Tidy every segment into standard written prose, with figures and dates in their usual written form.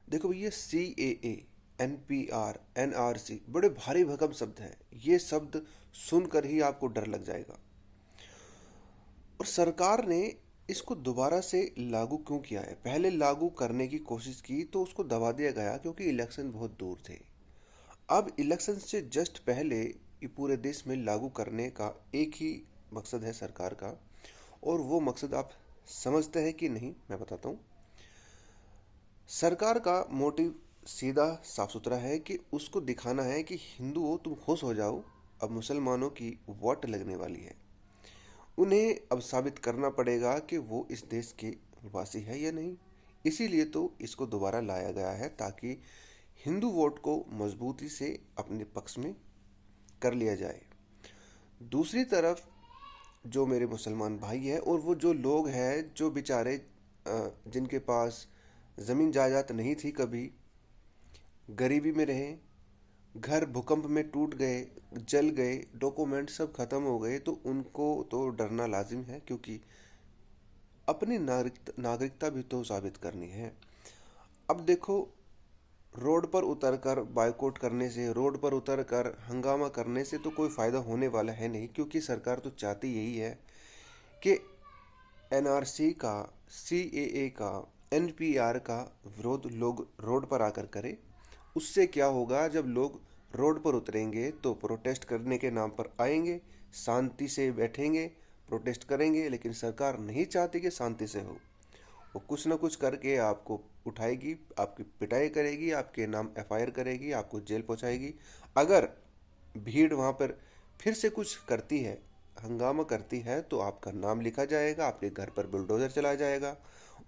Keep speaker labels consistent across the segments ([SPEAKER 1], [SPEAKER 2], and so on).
[SPEAKER 1] देखो भैया, CAA, NPR, NRC बड़े भारी भरकम शब्द हैं। ये शब्द सुनकर ही आपको डर लग जाएगा। और सरकार ने इसको दोबारा से लागू क्यों किया है? पहले लागू करने की कोशिश की तो उसको दबा दिया गया क्योंकि इलेक्शन बहुत दूर थे। अब इलेक्शन से जस्ट पहले ये पूरे देश में लागू करने का एक ही मकसद है सरकार का। और वो मकसद आप समझते हैं कि नहीं, मैं बताता हूँ। सरकार का मोटिव सीधा साफ सुथरा है कि उसको दिखाना है कि हिंदुओं तुम खुश हो जाओ, अब मुसलमानों की वोट लगने वाली है। उन्हें अब साबित करना पड़ेगा कि वो इस देश के वासी है या नहीं। इसीलिए तो इसको दोबारा लाया गया है ताकि हिंदू वोट को मजबूती से अपने पक्ष में कर लिया जाए। दूसरी तरफ जो मेरे मुसलमान भाई हैं और वो जो लोग हैं जो बेचारे जिनके पास ज़मीन जायदाद नहीं थी, कभी गरीबी में रहे, घर भूकंप में टूट गए, जल गए, डॉक्यूमेंट सब खत्म हो गए, तो उनको तो डरना लाजिम है क्योंकि अपनी नागरिकता भी तो साबित करनी है। अब देखो, रोड पर उतर कर बायकॉट करने से, रोड पर उतर कर हंगामा करने से तो कोई फ़ायदा होने वाला है नहीं, क्योंकि सरकार तो चाहती यही है कि NRC का, CAA का, NPR का विरोध लोग रोड पर आकर करें। उससे क्या होगा, जब लोग रोड पर उतरेंगे तो प्रोटेस्ट करने के नाम पर आएंगे, शांति से बैठेंगे, प्रोटेस्ट करेंगे, लेकिन सरकार नहीं चाहती कि शांति से हो। वो कुछ ना कुछ करके आपको उठाएगी, आपकी पिटाई करेगी, आपके नाम FIR करेगी, आपको जेल पहुंचाएगी। अगर भीड़ वहाँ पर फिर से कुछ करती है, हंगामा करती है, तो आपका नाम लिखा जाएगा, आपके घर पर बुलडोज़र चलाया जाएगा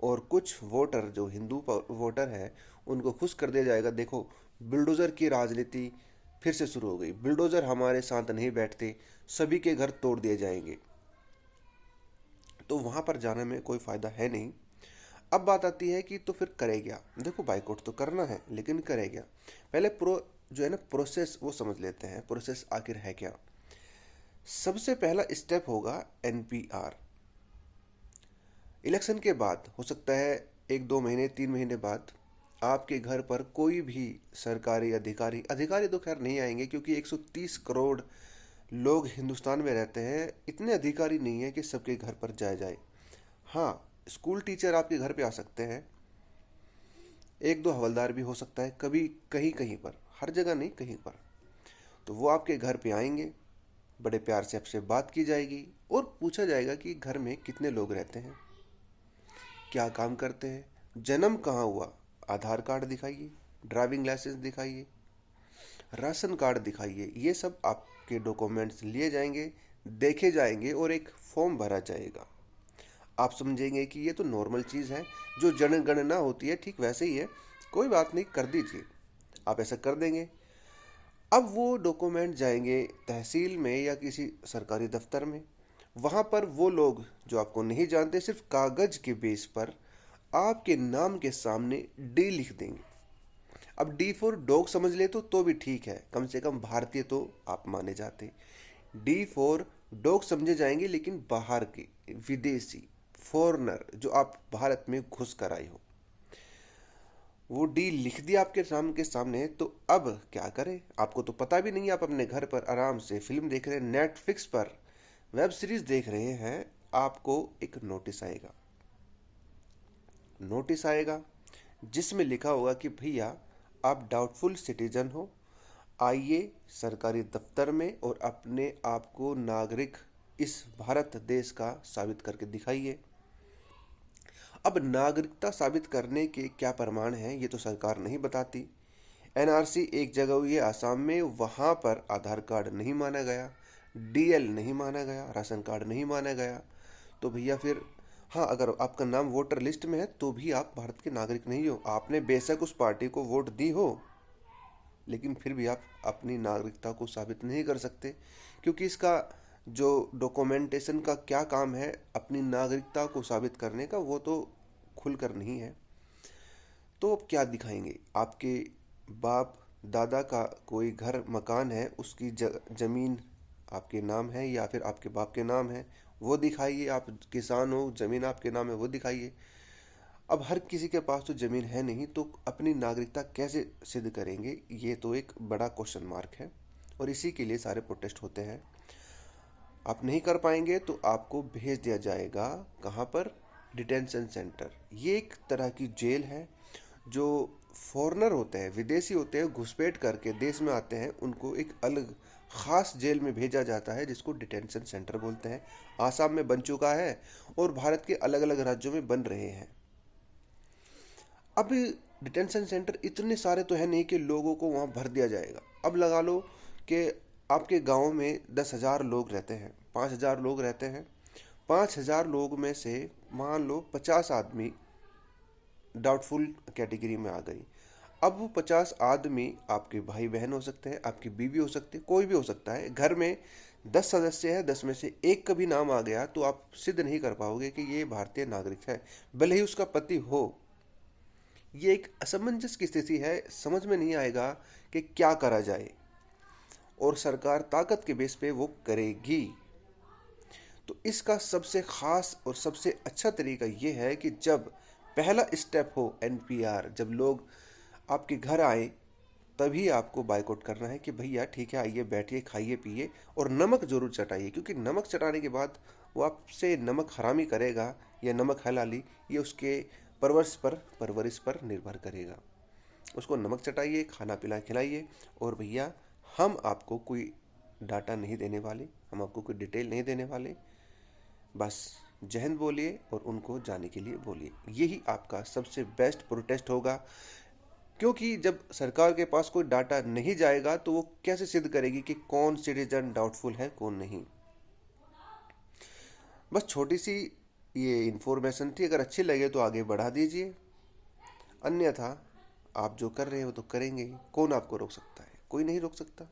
[SPEAKER 1] और कुछ वोटर जो हिंदू वोटर है उनको खुश कर दिया जाएगा। देखो, बुलडोज़र की राजनीति फिर से शुरू हो गई। बुलडोज़र हमारे साथ नहीं बैठते, सभी के घर तोड़ दिए जाएंगे। तो वहाँ पर जाने में कोई फ़ायदा है नहीं। अब बात आती है कि तो फिर करे क्या? देखो, बाइकआउट तो करना है, लेकिन करे क्या? पहले जो है ना प्रोसेस, वो समझ लेते हैं। प्रोसेस आखिर है क्या? सबसे पहला स्टेप होगा NPR। इलेक्शन के बाद हो सकता है 1-2 महीने 3 महीने बाद आपके घर पर कोई भी सरकारी अधिकारी तो खैर नहीं आएंगे, क्योंकि 130 करोड़ लोग हिंदुस्तान में रहते हैं, इतने अधिकारी नहीं है कि सबके घर पर जाए। हाँ, स्कूल टीचर आपके घर पे आ सकते हैं, 1-2 हवलदार भी हो सकता है कभी, कहीं कहीं पर, हर जगह नहीं, कहीं पर। तो वो आपके घर पे आएंगे, बड़े प्यार से आपसे बात की जाएगी और पूछा जाएगा कि घर में कितने लोग रहते हैं, क्या काम करते हैं, जन्म कहाँ हुआ, आधार कार्ड दिखाइए, ड्राइविंग लाइसेंस दिखाइए, राशन कार्ड दिखाइए। ये सब आपके डॉक्यूमेंट्स लिए जाएंगे, देखे जाएंगे और एक फॉर्म भरा जाएगा। आप समझेंगे कि ये तो नॉर्मल चीज़ है, जो जनगणना होती है ठीक वैसे ही है, कोई बात नहीं, कर दीजिए। आप ऐसा कर देंगे। अब वो डॉक्यूमेंट जाएंगे तहसील में या किसी सरकारी दफ्तर में। वहाँ पर वो लोग जो आपको नहीं जानते, सिर्फ कागज़ के बेस पर आपके नाम के सामने D लिख देंगे। अब D फॉर डॉग समझ ले तो भी ठीक है, कम से कम भारतीय तो आप माने जाते। D फॉर डॉग समझे जाएंगे, लेकिन बाहर के, विदेशी, फॉरनर, जो आप भारत में घुस कर आए हो। वो D लिख दिया आपके के सामने। तो अब क्या करें? आपको तो पता भी नहीं, आप अपने घर पर आराम से फिल्म देख रहे हैं, नेटफ्लिक्स पर वेब सीरीज देख रहे हैं, आपको एक नोटिस आएगा जिसमें लिखा होगा कि भैया, आप डाउटफुल सिटीजन हो, आइए सरकारी दफ्तर में और अपने आप को नागरिक इस भारत देश का साबित करके दिखाइए। अब नागरिकता साबित करने के क्या प्रमाण हैं, ये तो सरकार नहीं बताती। NRC एक जगह हुई है आसाम में, वहाँ पर आधार कार्ड नहीं माना गया, DL नहीं माना गया, राशन कार्ड नहीं माना गया। तो भैया फिर, हाँ, अगर आपका नाम वोटर लिस्ट में है तो भी आप भारत के नागरिक नहीं हो। आपने बेशक उस पार्टी को वोट दी हो, लेकिन फिर भी आप अपनी नागरिकता को साबित नहीं कर सकते, क्योंकि इसका जो डॉक्यूमेंटेशन का क्या काम है अपनी नागरिकता को साबित करने का, वो तो खुलकर नहीं है। तो अब क्या दिखाएंगे? आपके बाप दादा का कोई घर मकान है, उसकी ज़मीन आपके नाम है या फिर आपके बाप के नाम है, वो दिखाइए। आप किसान हो, ज़मीन आपके नाम है, वो दिखाइए। अब हर किसी के पास तो ज़मीन है नहीं, तो अपनी नागरिकता कैसे सिद्ध करेंगे, ये तो एक बड़ा क्वेश्चन मार्क है। और इसी के लिए सारे प्रोटेस्ट होते हैं। आप नहीं कर पाएंगे तो आपको भेज दिया जाएगा कहाँ पर? Detention centre. ये एक तरह की जेल है। जो फॉरेनर होते हैं, विदेशी होते हैं, घुसपैठ करके देश में आते हैं, उनको एक अलग ख़ास जेल में भेजा जाता है जिसको डिटेंशन सेंटर बोलते हैं। आसाम में बन चुका है और भारत के अलग अलग राज्यों में बन रहे हैं। अब डिटेंशन सेंटर इतने सारे तो है नहीं कि लोगों को वहाँ भर दिया जाएगा। अब लगा लो कि आपके गांव में 10,000 लोग रहते हैं, 5,000 लोग रहते हैं। 5,000 लोग में से मान लो 50 आदमी डाउटफुल कैटेगरी में आ गई। अब वो 50 आदमी आपके भाई बहन हो सकते हैं, आपकी बीवी हो सकती है, कोई भी हो सकता है। घर में 10 सदस्य है, 10 में से एक का भी नाम आ गया तो आप सिद्ध नहीं कर पाओगे कि ये भारतीय नागरिक है, भले ही उसका पति हो। ये एक असमंजस की स्थिति है, समझ में नहीं आएगा कि क्या करा जाए, और सरकार ताकत के बेस पे वो करेगी। तो इसका सबसे खास और सबसे अच्छा तरीका ये है कि जब पहला स्टेप हो एनपीआर, जब लोग आपके घर आए तभी आपको बायकॉट करना है कि भैया ठीक है, आइए बैठिए, खाइए पिए और नमक जरूर चटाइए, क्योंकि नमक चटाने के बाद वो आपसे नमक हरामी करेगा या नमक हलाली, ये उसके परवरिश पर निर्भर करेगा। उसको नमक चटाइए, खाना पिला खिलाइए। और भैया हम आपको कोई डाटा नहीं देने वाले, हम आपको कोई डिटेल नहीं देने वाले, बस जय हिंद बोलिए और उनको जाने के लिए बोलिए। यही आपका सबसे बेस्ट प्रोटेस्ट होगा, क्योंकि जब सरकार के पास कोई डाटा नहीं जाएगा तो वो कैसे सिद्ध करेगी कि कौन सिटीजन डाउटफुल है कौन नहीं। बस छोटी सी ये इन्फॉर्मेशन थी, अगर अच्छी लगे तो आगे बढ़ा दीजिए, अन्यथा आप जो कर रहे हो तो करेंगे ही। कौन आपको रोक सकता है? कोई नहीं रोक सकता।